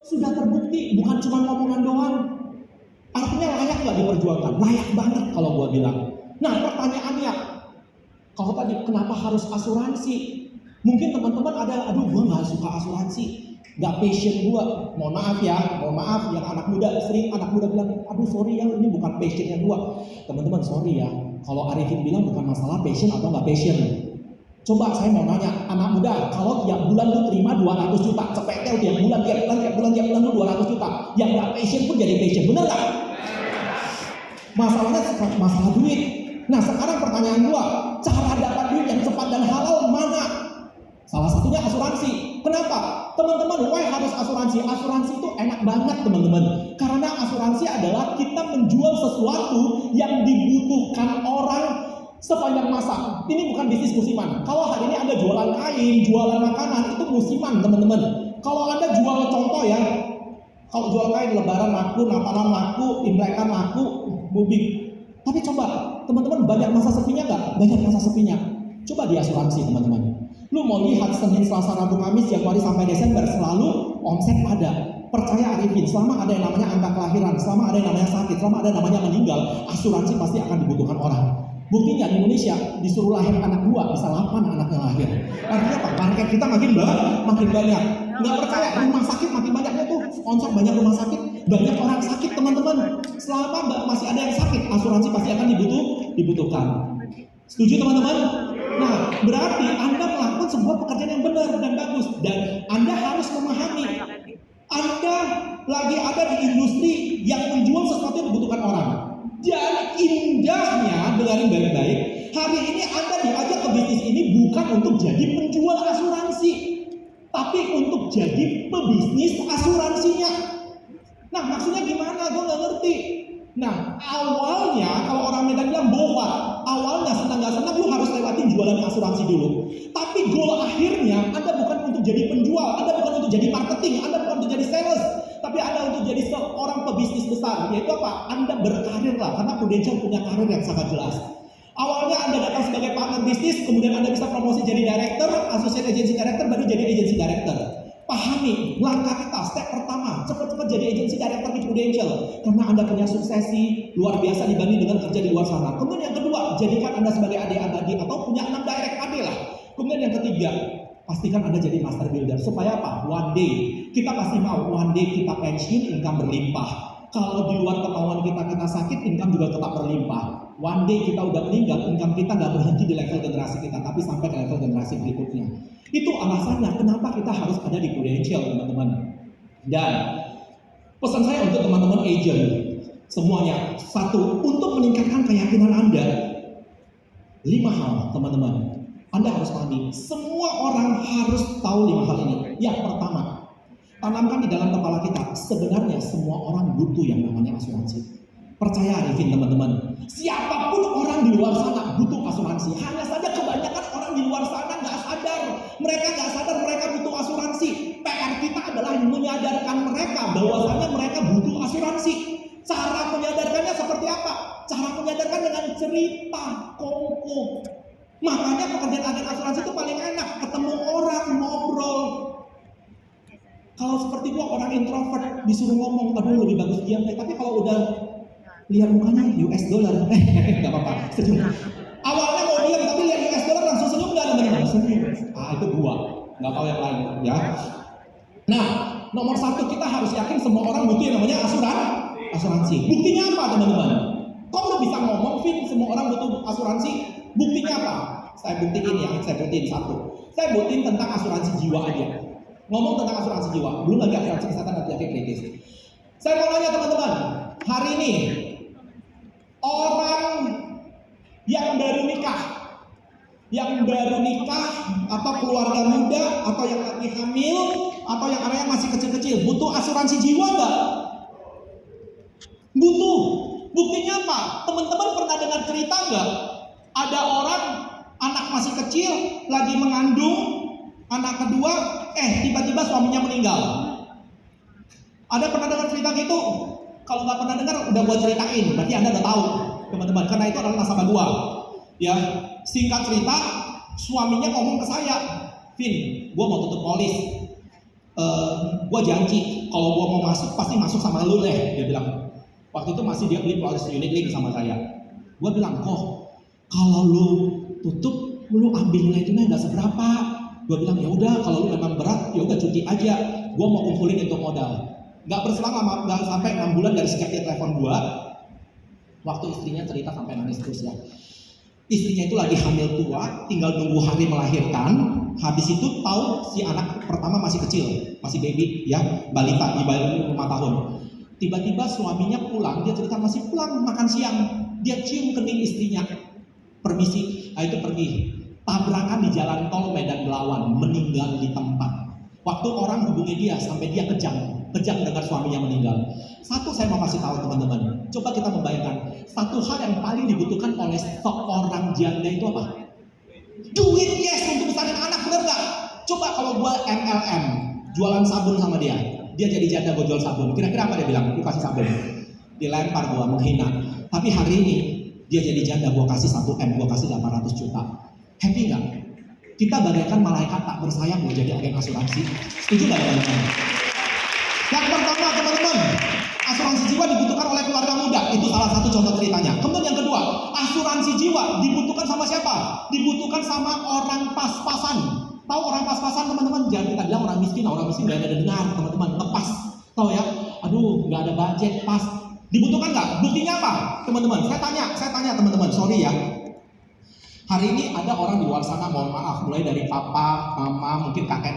Sudah terbukti, bukan cuma ngomongan doang. Artinya layak nggak diperjuangkan? Layak banget kalau gua bilang. Nah pertanyaannya, kalau tadi kenapa harus asuransi? Mungkin teman-teman ada, aduh gua nggak suka asuransi, nggak passion gua. Mohon maaf ya, mohon maaf yang anak muda, sering anak muda bilang, aduh sorry ya ini bukan passionnya gua. Teman-teman sorry ya, kalau Arifin bilang bukan masalah passion atau nggak passion. Coba saya mau nanya, anak muda, kalau tiap bulan lu terima 200 juta, cepetnya tiap bulan lu 200 juta, yang nggak passion pun jadi passion, bener nggak? Masalahnya masalah duit. Nah sekarang pertanyaan gua, cara dapat duit yang cepat dan halal mana? Salah satunya asuransi. Kenapa? Teman-teman, why harus asuransi? Asuransi itu enak banget teman-teman. Karena asuransi adalah kita menjual sesuatu yang dibutuhkan orang sepanjang masa. Ini bukan bisnis musiman. Kalau hari ini Anda jualan kain, jualan makanan, itu musiman teman-teman. Kalau Anda jual contoh ya, kalau jual kain lebaran laku, natalan laku, imlekan laku, mudik. Tapi coba, teman-teman banyak masa sepinya nggak? Banyak masa sepinya. Coba di asuransi teman-teman. Lu mau lihat Senin, Selasa, Rabu, Kamis, Januari sampai Desember selalu omset ada. Percaya Arifin, selama ada yang namanya angka kelahiran, selama ada yang namanya sakit, selama ada yang namanya meninggal, asuransi pasti akan dibutuhkan orang. Buktinya di Indonesia disuruh lahir anak 2 bisa 8 anaknya lahir. Artinya apa? Market kita makin banyak. Nggak percaya, rumah sakit makin banyaknya tuh, sponsor banyak rumah sakit, banyak orang sakit teman-teman. Selama masih ada yang sakit, asuransi pasti akan dibutuhkan. Setuju teman-teman? Nah, berarti Anda melakukan sebuah pekerjaan yang benar dan bagus, dan Anda harus memahami Anda lagi ada di industri yang menjual sesuatu yang dibutuhkan orang. Dan indahnya, dengarin baik-baik, hari ini Anda diajak ke bisnis ini bukan untuk jadi penjual asuransi, tapi untuk jadi pebisnis asuransinya. Nah, maksudnya gimana? Gue nggak ngerti. Nah, awalnya kalau orang Medan bilang bohong, awalnya senang nggak senang lu harus lewatin jualan asuransi dulu. Tapi goal akhirnya Anda bukan untuk jadi penjual, Anda bukan untuk jadi marketing, Anda bukan untuk jadi sales, tapi Anda untuk jadi seorang pebisnis besar. Yaitu apa? Anda berkarir lah, karena Prudential punya karir yang sangat jelas. Awalnya Anda datang sebagai partner bisnis, kemudian Anda bisa promosi jadi director, associate agency director, baru jadi agency director. Pahami langkah kita, step pertama, cepat-cepat jadi agency director di Prudential, karena Anda punya suksesi luar biasa dibanding dengan kerja di luar sana. Kemudian yang kedua, jadikan Anda sebagai adik abadi atau punya 6 direct AD lah. Kemudian yang ketiga, pastikan Anda jadi master builder. Supaya apa? One day, kita pasti mau one day kita pensiun, income berlimpah. Kalau di luar kemauan kita sakit, income juga tetap berlimpah. One day kita udah meninggal, income kita nggak berhenti di level generasi kita, tapi sampai ke level generasi berikutnya. Itu alasannya kenapa kita harus ada di Prudential, teman-teman. Dan pesan saya untuk teman-teman agent semuanya, satu, untuk meningkatkan keyakinan Anda, 5 hal, teman-teman. Anda harus pahami, semua orang harus tahu 5 hal ini. Yang pertama, tanamkan di dalam kepala kita, sebenarnya semua orang butuh yang namanya asuransi. Percaya Arifin teman-teman, siapapun orang di luar sana butuh asuransi. Hanya saja kebanyakan orang di luar sana nggak sadar. Mereka nggak sadar mereka butuh asuransi. PR kita adalah menyadarkan mereka bahwasanya mereka butuh asuransi. Cara menyadarkannya seperti apa? Cara menyadarkan dengan cerita kongko. Makanya pekerjaan agen asuransi itu paling enak, ketemu orang, ngobrol. Kalau seperti gua orang introvert disuruh ngomong, aduh lebih bagus diam. Tapi kalau udah lihat mukanya US dollar, nggak apa-apa, senyum. Awalnya mau diam, tapi lihat US dollar langsung senyum nggak teman-teman? Senyum. Itu gua, nggak tahu yang lain, ya. Nah, nomor 1 kita harus yakin semua orang butuh yang namanya asuransi. Buktinya apa teman-teman? Kok lu bisa ngomong, Vin, semua orang butuh asuransi? Buktinya apa? Saya buktiin 1. Saya buktiin tentang asuransi jiwa aja. Ngomong tentang asuransi jiwa, belum lagi asuransi kesehatan dan penyakit kritis. Saya mau nanya teman-teman, hari ini orang yang baru nikah atau keluarga muda atau yang lagi hamil atau yang anaknya masih kecil-kecil butuh asuransi jiwa nggak? Butuh. Buktinya apa? Teman-teman pernah dengar cerita nggak? Ada orang anak masih kecil lagi mengandung anak kedua, tiba-tiba suaminya meninggal. Ada pernah dengar cerita gitu? Kalau nggak pernah dengar, udah gua ceritain. Berarti Anda udah tahu, teman-teman. Karena itu adalah nasabah gua. Ya, singkat cerita, suaminya ngomong ke saya, Vin, gua mau tutup polis. Gua janji, kalau gua mau masuk pasti masuk sama lu deh, dia bilang. Waktu itu masih dia beli policy unit link sama saya. Gua bilang, kok kalau lu tutup, lu ambil nilai tunai nggak seberapa. Gua bilang, ya udah kalau lu memang berat, ya udah cuti aja. Gua mau kumpulin untuk modal. Nggak berselang lama, nggak sampai 6 bulan dari sekian dia telepon gua. Waktu istrinya cerita sampai nangis terus ya. Istrinya itu lagi hamil tua, tinggal nunggu hari melahirkan. Habis itu tahu si anak pertama masih kecil, masih baby ya, balita di bawah 5 tahun. Tiba-tiba suaminya pulang, dia cerita masih pulang makan siang. Dia cium kening istrinya, permisi, itu pergi. Tabrakan di jalan tol Medan Belawan, meninggal di tempat. Waktu orang hubungi dia sampai dia kejang dengar suaminya meninggal. Satu saya mau kasih tahu teman-teman, coba kita membayangkan satu hal yang paling dibutuhkan oleh seorang janda itu apa? Duit, yes, untuk besarin anak, bener nggak? Coba kalau gua MLM jualan sabun sama dia jadi janda, gua jual sabun, kira-kira apa dia bilang? Gua kasih sabun, dilempar gua, menghina. Tapi hari ini dia jadi janda, gua kasih 1 M, gua kasih 800 juta. Happy nggak? Kita bagaikan malaikat tak bersayap mau jadi agen asuransi. Setuju nggak teman-teman? Yang pertama teman-teman, asuransi jiwa dibutuhkan oleh keluarga muda. Itu salah satu contoh ceritanya. Kemudian yang kedua, asuransi jiwa dibutuhkan sama siapa? Dibutuhkan sama orang pas-pasan. Tahu orang pas-pasan teman-teman? Jangan kita bilang orang miskin gak ada dengar teman-teman. Lepas, tahu ya? Aduh, nggak ada budget pas. Dibutuhkan nggak? Buktinya apa teman-teman? Saya tanya teman-teman. Sorry ya. Hari ini ada orang di luar sana, mohon maaf, mulai dari papa, mama, mungkin kakek